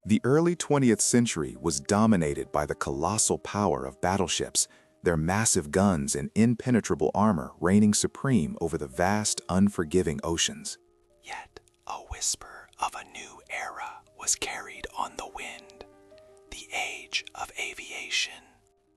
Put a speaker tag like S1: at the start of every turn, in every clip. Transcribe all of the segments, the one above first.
S1: The early 20th century was dominated by the colossal power of battleships, their massive guns and impenetrable armor reigning supreme over the vast, unforgiving oceans.
S2: Yet a whisper of a new era was carried on the wind, the age of aviation.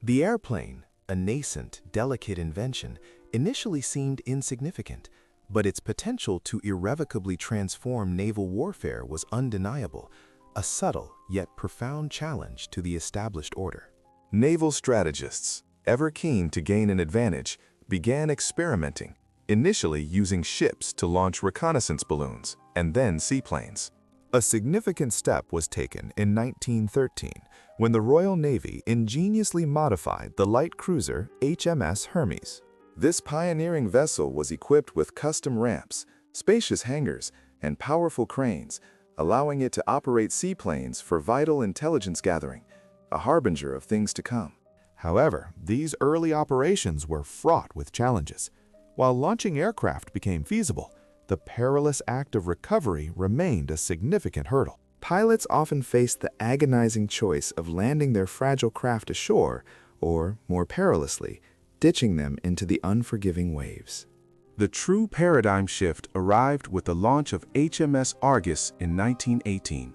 S3: The airplane, a nascent, delicate invention, initially seemed insignificant, but its potential to irrevocably transform naval warfare was undeniable, a subtle yet profound challenge to the established order.
S1: Naval strategists, ever keen to gain an advantage, began experimenting, initially using ships to launch reconnaissance balloons and then seaplanes. A significant step was taken in 1913 when the Royal Navy ingeniously modified the light cruiser HMS Hermes. This pioneering vessel was equipped with custom ramps, spacious hangars, and powerful cranes, allowing it to operate seaplanes for vital intelligence gathering, a harbinger of things to come. However, these early operations were fraught with challenges. While launching aircraft became feasible, the perilous act of recovery remained a significant hurdle. Pilots often faced the agonizing choice of landing their fragile craft ashore or, more perilously, ditching them into the unforgiving waves. The true paradigm shift arrived with the launch of HMS Argus in 1918.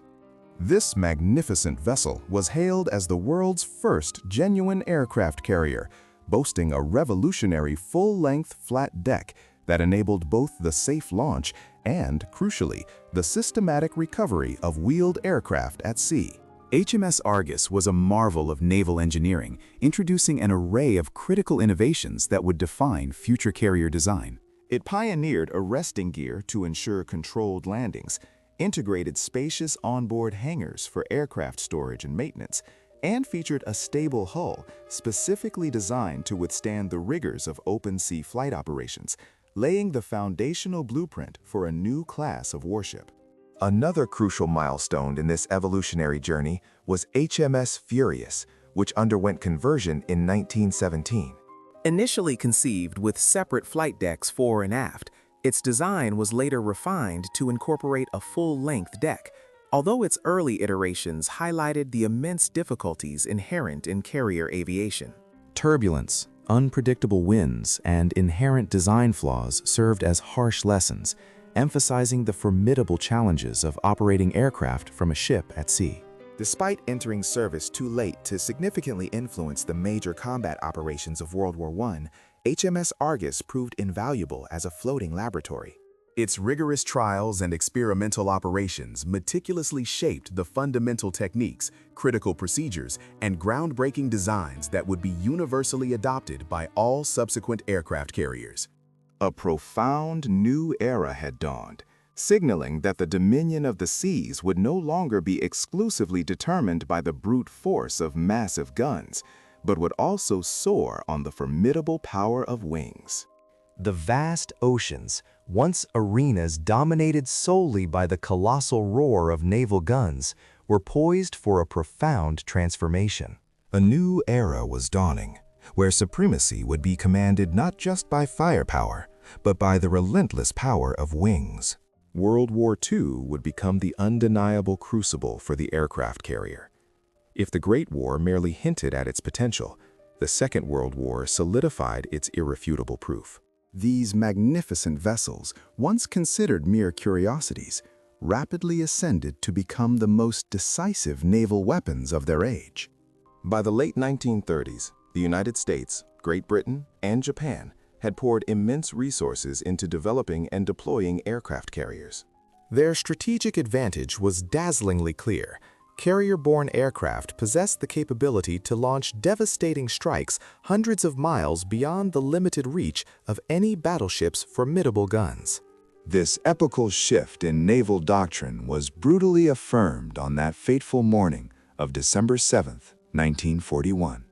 S1: This magnificent vessel was hailed as the world's first genuine aircraft carrier, boasting a revolutionary full-length flat deck that enabled both the safe launch and, crucially, the systematic recovery of wheeled aircraft at sea. HMS Argus was a marvel of naval engineering, introducing an array of critical innovations that would define future carrier design. It pioneered arresting gear to ensure controlled landings, integrated spacious onboard hangars for aircraft storage and maintenance, and featured a stable hull specifically designed to withstand the rigors of open-sea flight operations, laying the foundational blueprint for a new class of warship. Another crucial milestone in this evolutionary journey was HMS Furious, which underwent conversion in 1917.
S3: Initially conceived with separate flight decks fore and aft, its design was later refined to incorporate a full-length deck, although its early iterations highlighted the immense difficulties inherent in carrier aviation. Turbulence, unpredictable winds, and inherent design flaws served as harsh lessons, emphasizing the formidable challenges of operating aircraft from a ship at sea. Despite entering service too late to significantly influence the major combat operations of World War I, HMS Argus proved invaluable as a floating laboratory. Its rigorous trials and experimental operations meticulously shaped the fundamental techniques, critical procedures, and groundbreaking designs that would be universally adopted by all subsequent aircraft carriers. A profound new era had dawned, signaling that the dominion of the seas would no longer be exclusively determined by the brute force of massive guns, but would also soar on the formidable power of wings.
S4: The vast oceans, once arenas dominated solely by the colossal roar of naval guns, were poised for a profound transformation.
S1: A new era was dawning, where supremacy would be commanded not just by firepower, but by the relentless power of wings. World War II would become the undeniable crucible for the aircraft carrier. If the Great War merely hinted at its potential, the Second World War solidified its irrefutable proof. These magnificent vessels, once considered mere curiosities, rapidly ascended to become the most decisive naval weapons of their age. By the late 1930s, the United States, Great Britain, and Japan had poured immense resources into developing and deploying aircraft carriers. Their strategic advantage was dazzlingly clear. Carrier-borne aircraft possessed the capability to launch devastating strikes hundreds of miles beyond the limited reach of any battleship's formidable guns. This epochal shift in naval doctrine was brutally affirmed on that fateful morning of December 7, 1941.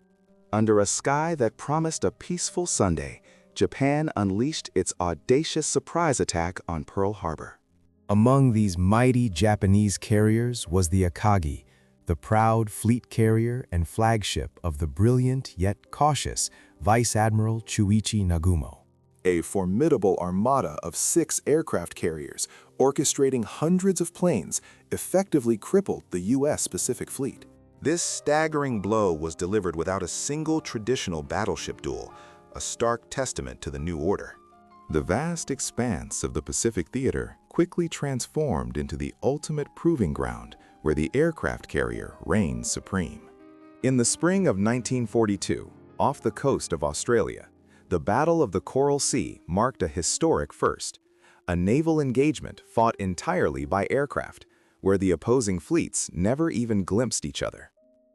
S1: Under a sky that promised a peaceful Sunday, Japan unleashed its audacious surprise attack on Pearl Harbor.
S3: Among these mighty Japanese carriers was the Akagi, the proud fleet carrier and flagship of the brilliant yet cautious Vice Admiral Chuichi Nagumo.
S1: A formidable armada of 6 aircraft carriers, orchestrating hundreds of planes, effectively crippled the U.S. Pacific Fleet. This staggering blow was delivered without a single traditional battleship duel, a stark testament to the new order. The vast expanse of the Pacific theater quickly transformed into the ultimate proving ground where the aircraft carrier reigned supreme. In the spring of 1942, off the coast of Australia, the Battle of the Coral Sea marked a historic first, a naval engagement fought entirely by aircraft, where the opposing fleets never even glimpsed each other.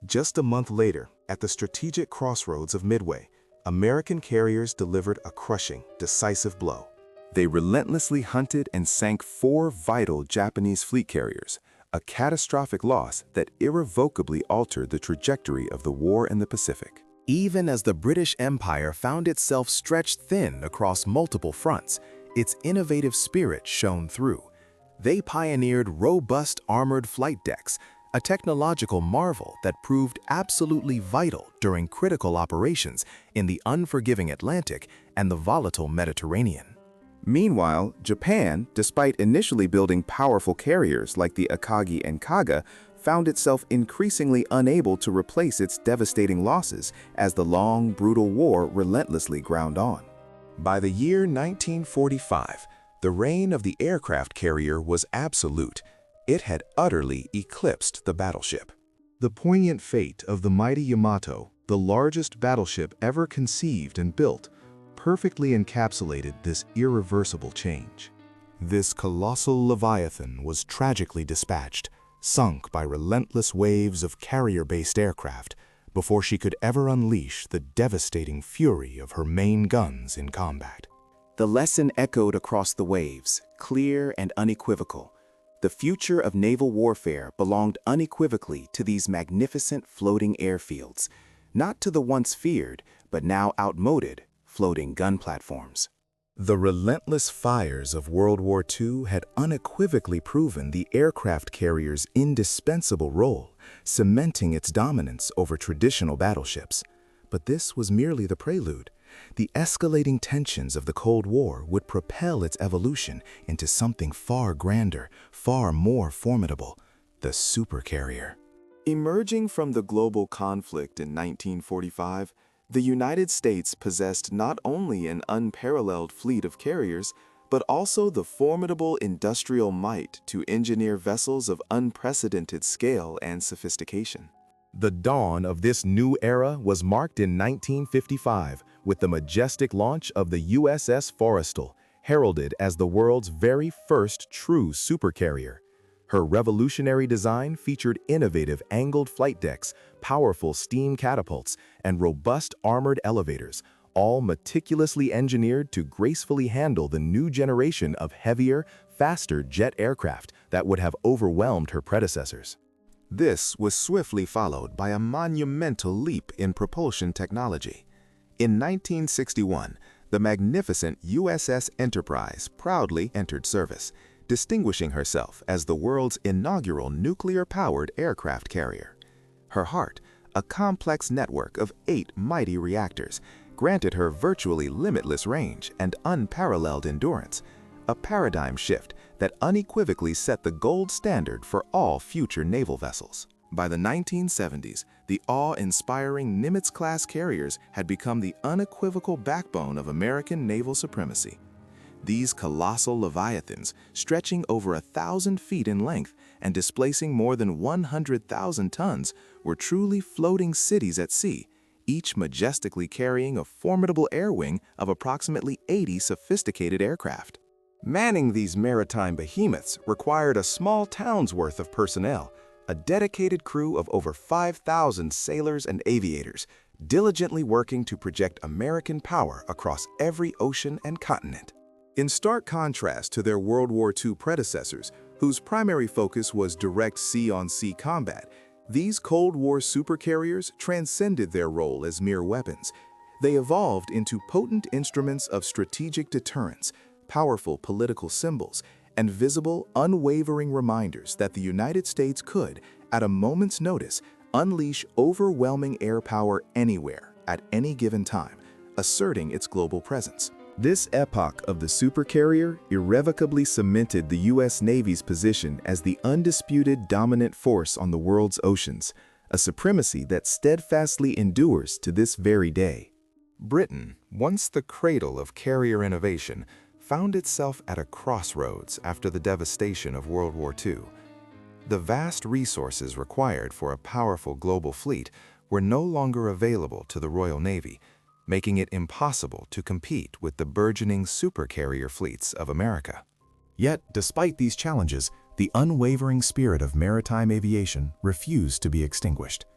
S1: Just a month later, at the strategic crossroads of Midway, American carriers delivered a crushing, decisive blow. They relentlessly hunted and sank 4 vital Japanese fleet carriers, a catastrophic loss that irrevocably altered the trajectory of the war in the Pacific. Even as the British Empire found itself stretched thin across multiple fronts, its innovative spirit shone through. They pioneered robust armored flight decks, a technological marvel that proved absolutely vital during critical operations in the unforgiving Atlantic and the volatile Mediterranean. Meanwhile, Japan, despite initially building powerful carriers like the Akagi and Kaga, found itself increasingly unable to replace its devastating losses as the long, brutal war relentlessly ground on. By the year 1945, the reign of the aircraft carrier was absolute. It had utterly eclipsed the battleship. The poignant fate of the mighty Yamato, the largest battleship ever conceived and built, perfectly encapsulated this irreversible change. This colossal leviathan was tragically dispatched, sunk by relentless waves of carrier-based aircraft, before she could ever unleash the devastating fury of her main guns in combat. The lesson echoed across the waves, clear and unequivocal. The future of naval warfare belonged unequivocally to these magnificent floating airfields, not to the once feared, but now outmoded, floating gun platforms. The relentless fires of World War II had unequivocally proven the aircraft carrier's indispensable role, cementing its dominance over traditional battleships. But this was merely the prelude. The escalating tensions of the Cold War would propel its evolution into something far grander, far more formidable, the supercarrier. Emerging from the global conflict in 1945, the United States possessed not only an unparalleled fleet of carriers, but also the formidable industrial might to engineer vessels of unprecedented scale and sophistication. The dawn of this new era was marked in 1955 with the majestic launch of the USS Forrestal, heralded as the world's very first true supercarrier. Her revolutionary design featured innovative angled flight decks, powerful steam catapults, and robust armored elevators, all meticulously engineered to gracefully handle the new generation of heavier, faster jet aircraft that would have overwhelmed her predecessors. This was swiftly followed by a monumental leap in propulsion technology. In 1961, the magnificent USS Enterprise proudly entered service, distinguishing herself as the world's inaugural nuclear-powered aircraft carrier. Her heart, a complex network of 8 mighty reactors, granted her virtually limitless range and unparalleled endurance, a paradigm shift that unequivocally set the gold standard for all future naval vessels. By the 1970s, the awe-inspiring Nimitz-class carriers had become the unequivocal backbone of American naval supremacy. These colossal leviathans, stretching over 1,000 feet in length and displacing more than 100,000 tons, were truly floating cities at sea, each majestically carrying a formidable air wing of approximately 80 sophisticated aircraft. Manning these maritime behemoths required a small town's worth of personnel, a dedicated crew of over 5,000 sailors and aviators, diligently working to project American power across every ocean and continent. In stark contrast to their World War II predecessors, whose primary focus was direct sea-on-sea combat, these Cold War supercarriers transcended their role as mere weapons. They evolved into potent instruments of strategic deterrence, powerful political symbols, and visible, unwavering reminders that the United States could, at a moment's notice, unleash overwhelming air power anywhere, at any given time, asserting its global presence. This epoch of the supercarrier irrevocably cemented the U.S. Navy's position as the undisputed dominant force on the world's oceans, a supremacy that steadfastly endures to this very day. Britain, once the cradle of carrier innovation, found itself at a crossroads after the devastation of World War II. The vast resources required for a powerful global fleet were no longer available to the Royal Navy, making it impossible to compete with the burgeoning supercarrier fleets of America. Yet, despite these challenges, the unwavering spirit of maritime aviation refused to be extinguished.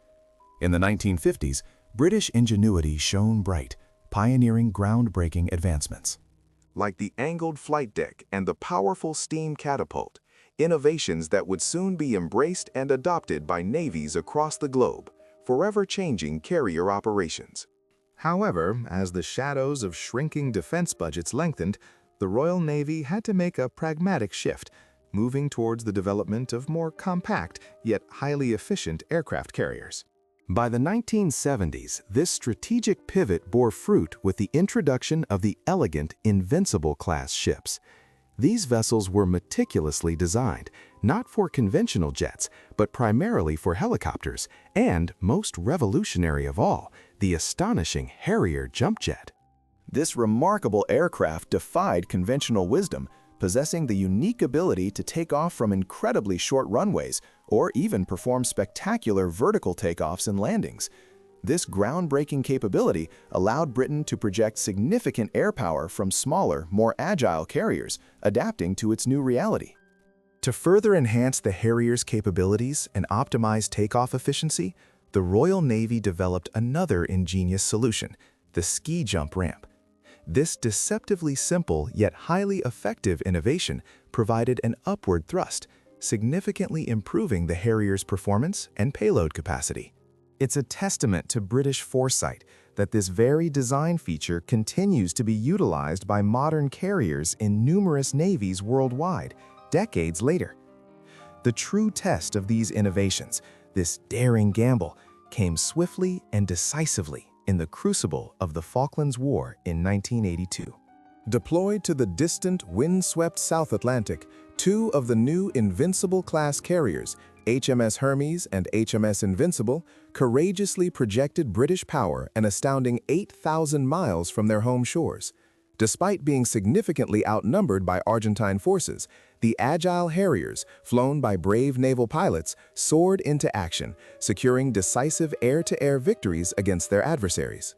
S1: In the 1950s, British ingenuity shone bright, pioneering groundbreaking advancements. Like the angled flight deck and the powerful steam catapult, innovations that would soon be embraced and adopted by navies across the globe, forever changing carrier operations. However, as the shadows of shrinking defense budgets lengthened, the Royal Navy had to make a pragmatic shift, moving towards the development of more compact yet highly efficient aircraft carriers. By the 1970s, this strategic pivot bore fruit with the introduction of the elegant Invincible-class ships. These vessels were meticulously designed, not for conventional jets, but primarily for helicopters, and, most revolutionary of all, the astonishing Harrier jump jet. This remarkable aircraft defied conventional wisdom, possessing the unique ability to take off from incredibly short runways, or even perform spectacular vertical takeoffs and landings. This groundbreaking capability allowed Britain to project significant air power from smaller, more agile carriers, adapting to its new reality. To further enhance the Harrier's capabilities and optimize takeoff efficiency, the Royal Navy developed another ingenious solution, the ski jump ramp. This deceptively simple yet highly effective innovation provided an upward thrust, significantly improving the Harrier's performance and payload capacity. It's a testament to British foresight that this very design feature continues to be utilized by modern carriers in numerous navies worldwide, decades later. The true test of these innovations, this daring gamble, came swiftly and decisively in the crucible of the Falklands War in 1982. Deployed to the distant, wind-swept South Atlantic, two of the new Invincible-class carriers, HMS Hermes and HMS Invincible, courageously projected British power an astounding 8,000 miles from their home shores. Despite being significantly outnumbered by Argentine forces, the agile Harriers, flown by brave naval pilots, soared into action, securing decisive air-to-air victories against their adversaries.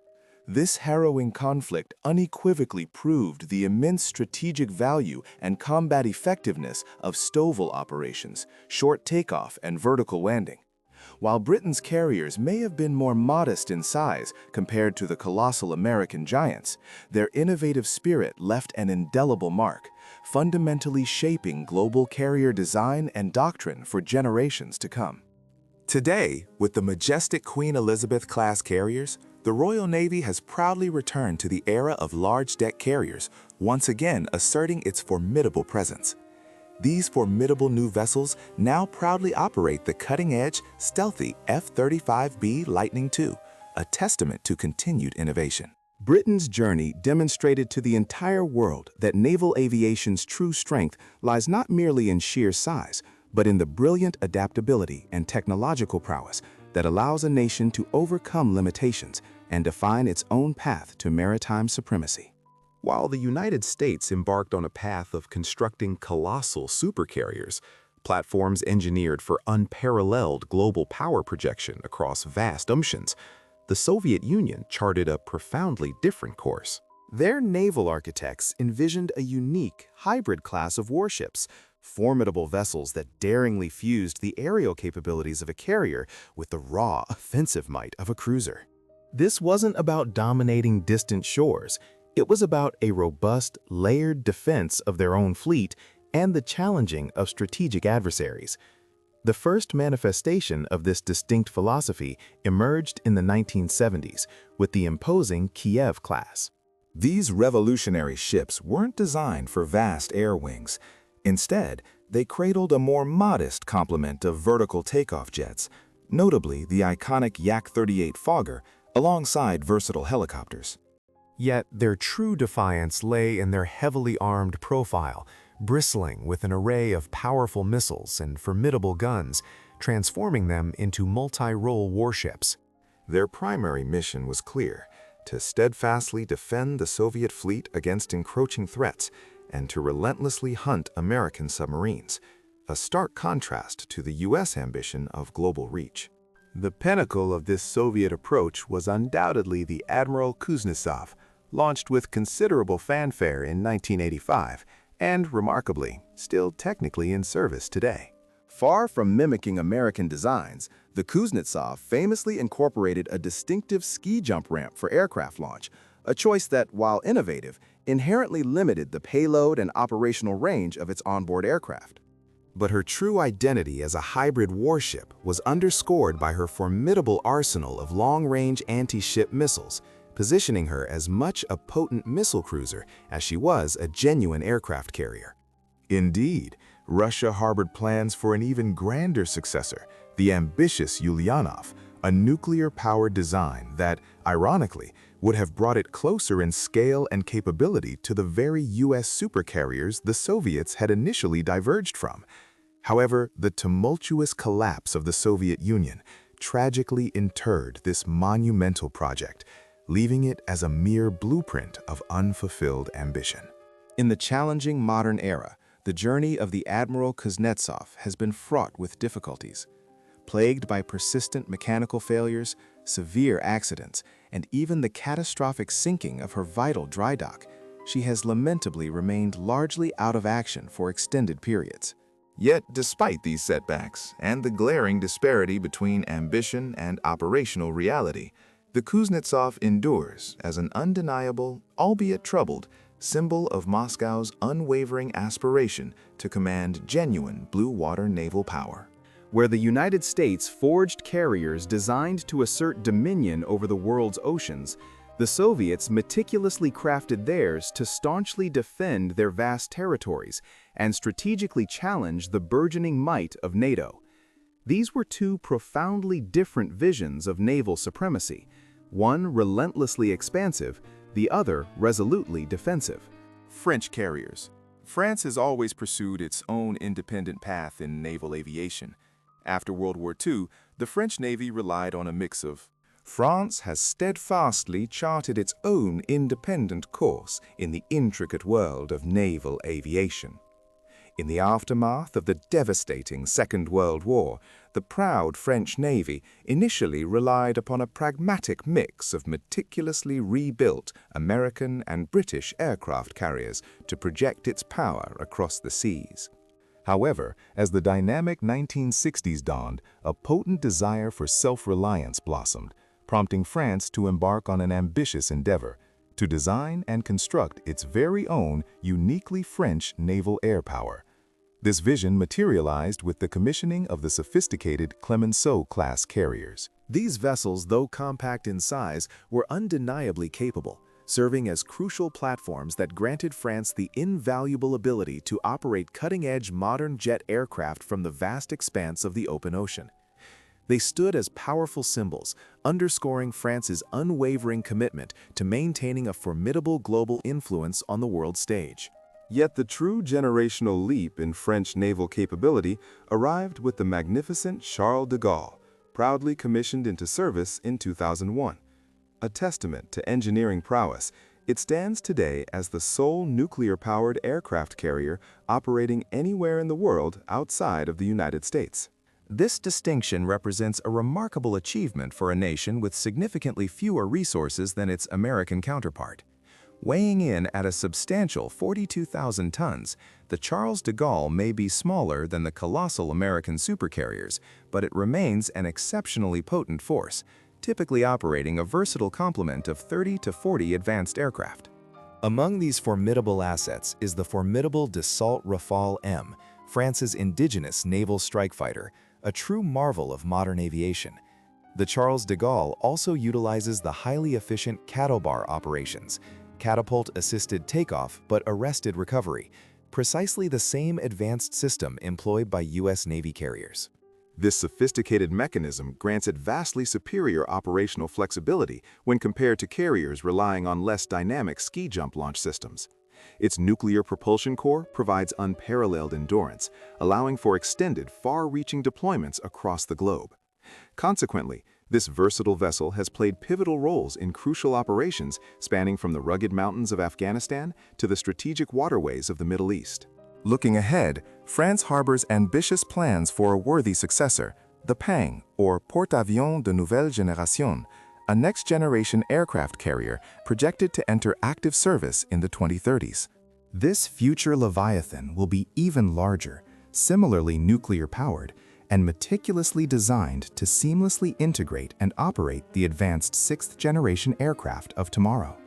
S1: This harrowing conflict unequivocally proved the immense strategic value and combat effectiveness of STOVL operations, short takeoff and vertical landing. While Britain's carriers may have been more modest in size compared to the colossal American giants, their innovative spirit left an indelible mark, fundamentally shaping global carrier design and doctrine for generations to come. Today, with the majestic Queen Elizabeth-class carriers, the Royal Navy has proudly returned to the era of large-deck carriers, once again asserting its formidable presence. These formidable new vessels now proudly operate the cutting-edge, stealthy F-35B Lightning II, a testament to continued innovation. Britain's journey demonstrated to the entire world that naval aviation's true strength lies not merely in sheer size, but in the brilliant adaptability and technological prowess that allows a nation to overcome limitations and define its own path to maritime supremacy. While the United States embarked on a path of constructing colossal supercarriers, platforms engineered for unparalleled global power projection across vast oceans, the Soviet Union charted a profoundly different course. Their naval architects envisioned a unique, hybrid class of warships, formidable vessels that daringly fused the aerial capabilities of a carrier with the raw, offensive might of a cruiser. This wasn't about dominating distant shores. It was about a robust, layered defense of their own fleet and the challenging of strategic adversaries. The first manifestation of this distinct philosophy emerged in the 1970s with the imposing Kiev class. These revolutionary ships weren't designed for vast air wings. Instead, they cradled a more modest complement of vertical takeoff jets, notably the iconic Yak-38 Fogger, alongside versatile helicopters.
S3: Yet their true defiance lay in their heavily armed profile, bristling with an array of powerful missiles and formidable guns, transforming them into multi-role warships.
S1: Their primary mission was clear: to steadfastly defend the Soviet fleet against encroaching threats and to relentlessly hunt American submarines, a stark contrast to the U.S. ambition of global reach. The pinnacle of this Soviet approach was undoubtedly the Admiral Kuznetsov, launched with considerable fanfare in 1985 and, remarkably, still technically in service today. Far from mimicking American designs, the Kuznetsov famously incorporated a distinctive ski jump ramp for aircraft launch, a choice that, while innovative, inherently limited the payload and operational range of its onboard aircraft. But her true identity as a hybrid warship was underscored by her formidable arsenal of long-range anti-ship missiles, positioning her as much a potent missile cruiser as she was a genuine aircraft carrier. Indeed, Russia harbored plans for an even grander successor, the ambitious Ulyanov, a nuclear-powered design that, ironically, would have brought it closer in scale and capability to the very U.S. supercarriers the Soviets had initially diverged from. However, the tumultuous collapse of the Soviet Union tragically interred this monumental project, leaving it as a mere blueprint of unfulfilled ambition. In the challenging modern era, the journey of the Admiral Kuznetsov has been fraught with difficulties. Plagued by persistent mechanical failures, severe accidents, and even the catastrophic sinking of her vital dry dock, she has lamentably remained largely out of action for extended periods. Yet, despite these setbacks and the glaring disparity between ambition and operational reality, the Kuznetsov endures as an undeniable, albeit troubled, symbol of Moscow's unwavering aspiration to command genuine blue-water naval power. Where the United States forged carriers designed to assert dominion over the world's oceans, the Soviets meticulously crafted theirs to staunchly defend their vast territories and strategically challenge the burgeoning might of NATO. These were two profoundly different visions of naval supremacy, one relentlessly expansive, the other resolutely defensive. French carriers. France has always pursued its own independent path in naval aviation. After World War II, the French Navy relied on a mix of France has steadfastly charted its own independent course in the intricate world of naval aviation. In the aftermath of the devastating Second World War, the proud French Navy initially relied upon a pragmatic mix of meticulously rebuilt American and British aircraft carriers to project its power across the seas. However, as the dynamic 1960s dawned, a potent desire for self-reliance blossomed, prompting France to embark on an ambitious endeavor, to design and construct its very own uniquely French naval air power. This vision materialized with the commissioning of the sophisticated Clemenceau-class carriers. These vessels, though compact in size, were undeniably capable, serving as crucial platforms that granted France the invaluable ability to operate cutting-edge modern jet aircraft from the vast expanse of the open ocean. They stood as powerful symbols, underscoring France's unwavering commitment to maintaining a formidable global influence on the world stage. Yet the true generational leap in French naval capability arrived with the magnificent Charles de Gaulle, proudly commissioned into service in 2001. A testament to engineering prowess, it stands today as the sole nuclear-powered aircraft carrier operating anywhere in the world outside of the United States. This distinction represents a remarkable achievement for a nation with significantly fewer resources than its American counterpart. Weighing in at a substantial 42,000 tons, the Charles de Gaulle may be smaller than the colossal American supercarriers, but it remains an exceptionally potent force, typically operating a versatile complement of 30 to 40 advanced aircraft. Among these formidable assets is the formidable Dassault Rafale M, France's indigenous naval strike fighter, a true marvel of modern aviation. The Charles de Gaulle also utilizes the highly efficient cattle bar operations, catapult-assisted takeoff but arrested recovery, precisely the same advanced system employed by U.S. Navy carriers. This sophisticated mechanism grants it vastly superior operational flexibility when compared to carriers relying on less dynamic ski jump launch systems. Its nuclear propulsion core provides unparalleled endurance, allowing for extended, far-reaching deployments across the globe. Consequently, this versatile vessel has played pivotal roles in crucial operations spanning from the rugged mountains of Afghanistan to the strategic waterways of the Middle East. Looking ahead, France harbors ambitious plans for a worthy successor, the PANG, or Porte-Avions de Nouvelle Génération, a next-generation aircraft carrier projected to enter active service in the 2030s. This future Leviathan will be even larger, similarly nuclear-powered, and meticulously designed to seamlessly integrate and operate the advanced sixth-generation aircraft of tomorrow.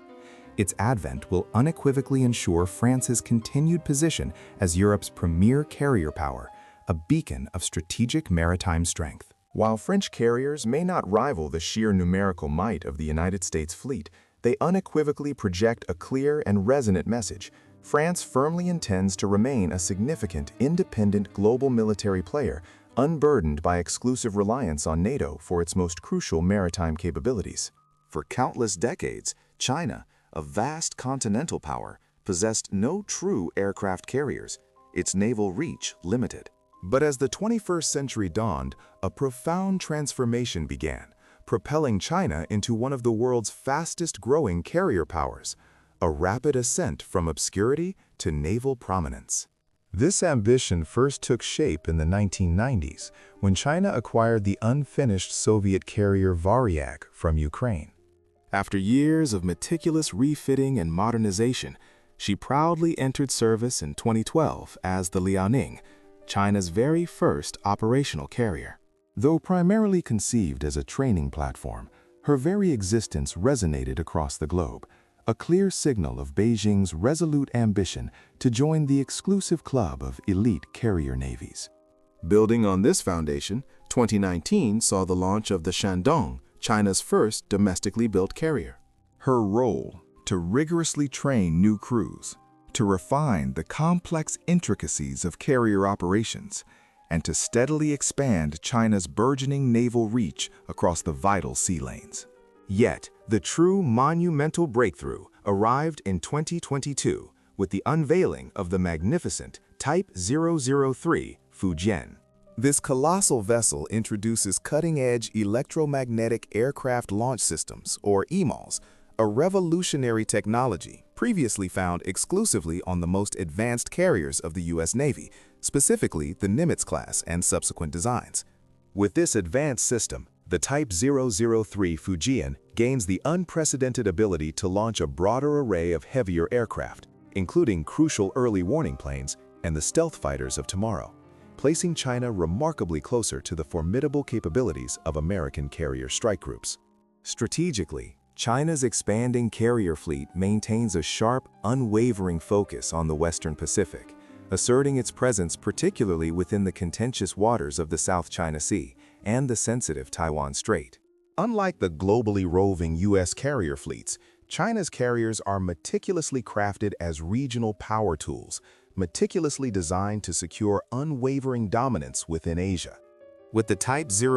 S1: Its advent will unequivocally ensure France's continued position as Europe's premier carrier power, a beacon of strategic maritime strength. While French carriers may not rival the sheer numerical might of the United States fleet, they unequivocally project a clear and resonant message. France firmly intends to remain a significant, independent global military player, unburdened by exclusive reliance on NATO for its most crucial maritime capabilities. For countless decades, China, a vast continental power, possessed no true aircraft carriers, its naval reach limited. But as the 21st century dawned, a profound transformation began, propelling China into one of the world's fastest-growing carrier powers, a rapid ascent from obscurity to naval prominence. This ambition first took shape in the 1990s, when China acquired the unfinished Soviet carrier Varyak from Ukraine. After years of meticulous refitting and modernization, she proudly entered service in 2012 as the Liaoning, China's very first operational carrier. Though primarily conceived as a training platform, her very existence resonated across the globe, a clear signal of Beijing's resolute ambition to join the exclusive club of elite carrier navies. Building on this foundation, 2019 saw the launch of the Shandong, China's first domestically built carrier. Her role: to rigorously train new crews, to refine the complex intricacies of carrier operations, and to steadily expand China's burgeoning naval reach across the vital sea lanes. Yet, the true monumental breakthrough arrived in 2022 with the unveiling of the magnificent Type 003 Fujian. This colossal vessel introduces cutting-edge electromagnetic aircraft launch systems, or EMALS, a revolutionary technology previously found exclusively on the most advanced carriers of the U.S. Navy, specifically the Nimitz class and subsequent designs. With this advanced system, the Type 003 Fujian gains the unprecedented ability to launch a broader array of heavier aircraft, including crucial early warning planes and the stealth fighters of tomorrow, placing China remarkably closer to the formidable capabilities of American carrier strike groups. Strategically, China's expanding carrier fleet maintains a sharp, unwavering focus on the Western Pacific, asserting its presence particularly within the contentious waters of the South China Sea and the sensitive Taiwan Strait. Unlike the globally roving U.S. carrier fleets, China's carriers are meticulously crafted as regional power tools, meticulously designed to secure unwavering dominance within Asia. With the Type 003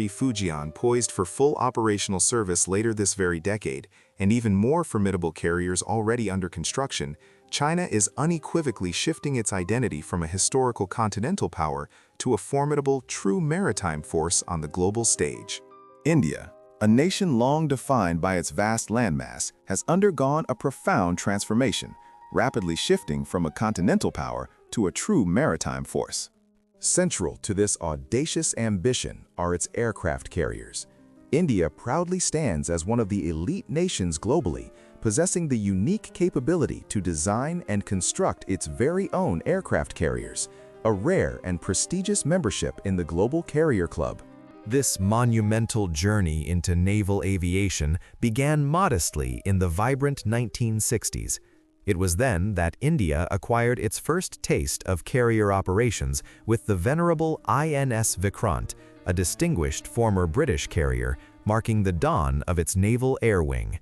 S1: Fujian poised for full operational service later this very decade, and even more formidable carriers already under construction, China is unequivocally shifting its identity from a historical continental power to a formidable true maritime force on the global stage. India, a nation long defined by its vast landmass, has undergone a profound transformation, rapidly shifting from a continental power to a true maritime force. Central to this audacious ambition are its aircraft carriers. India proudly stands as one of the elite nations globally, possessing the unique capability to design and construct its very own aircraft carriers, a rare and prestigious membership in the Global Carrier Club.
S4: This monumental journey into naval aviation began modestly in the vibrant 1960s. It was then that India acquired its first taste of carrier operations with the venerable INS Vikrant, a distinguished former British carrier, marking the dawn of its naval air wing.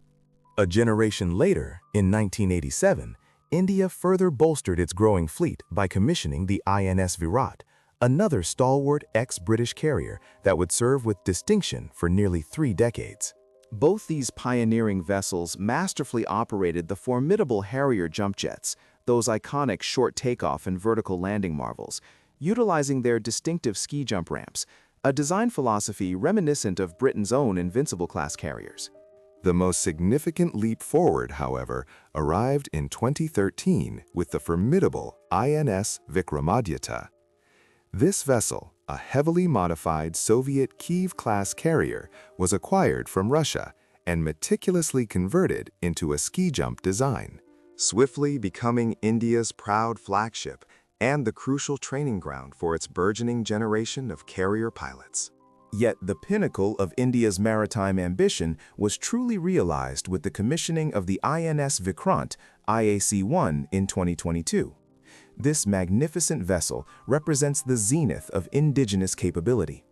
S1: A generation later, in 1987, India further bolstered its growing fleet by commissioning the INS Virat, another stalwart ex-British carrier that would serve with distinction for nearly 3 decades.
S3: Both these pioneering vessels masterfully operated the formidable Harrier jump jets, those iconic short takeoff and vertical landing marvels, utilizing their distinctive ski jump ramps, a design philosophy reminiscent of Britain's own Invincible-class carriers.
S1: The most significant leap forward, however, arrived in 2013 with the formidable INS Vikramaditya. This vessel, a heavily modified Soviet Kiev-class carrier, was acquired from Russia and meticulously converted into a ski jump design, swiftly becoming India's proud flagship and the crucial training ground for its burgeoning generation of carrier pilots. Yet the pinnacle of India's maritime ambition was truly realized with the commissioning of the INS Vikrant IAC-1 in 2022. This magnificent vessel represents the zenith of indigenous capability,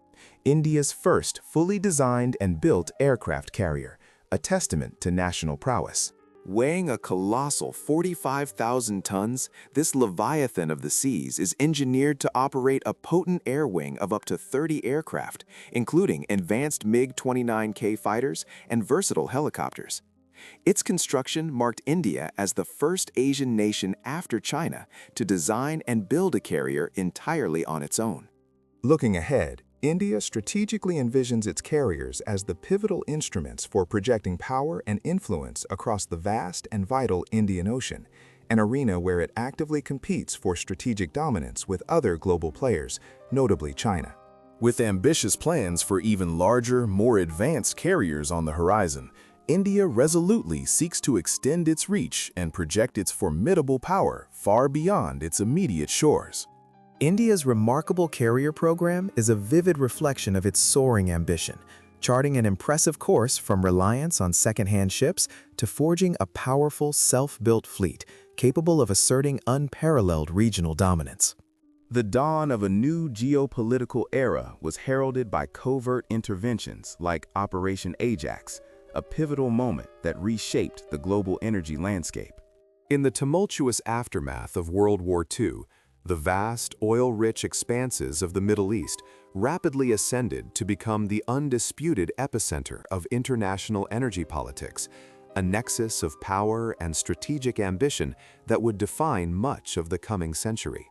S1: India's first fully designed and built aircraft carrier, a testament to national prowess. Weighing a colossal 45,000 tons, this leviathan of the seas is engineered to operate a potent air wing of up to 30 aircraft, including advanced MiG-29K fighters and versatile helicopters. Its construction marked India as the first Asian nation after China to design and build a carrier entirely on its own. Looking ahead, India strategically envisions its carriers as the pivotal instruments for projecting power and influence across the vast and vital Indian Ocean, an arena where it actively competes for strategic dominance with other global players, notably China. With ambitious plans for even larger, more advanced carriers on the horizon, India resolutely seeks to extend its reach and project its formidable power far beyond its immediate shores.
S3: India's remarkable carrier program is a vivid reflection of its soaring ambition, charting an impressive course from reliance on second-hand ships to forging a powerful, self-built fleet capable of asserting unparalleled regional dominance.
S1: The dawn of a new geopolitical era was heralded by covert interventions like Operation Ajax, a pivotal moment that reshaped the global energy landscape. In the tumultuous aftermath of World War II, the vast, oil-rich expanses of the Middle East rapidly ascended to become the undisputed epicenter of international energy politics, a nexus of power and strategic ambition that would define much of the coming century.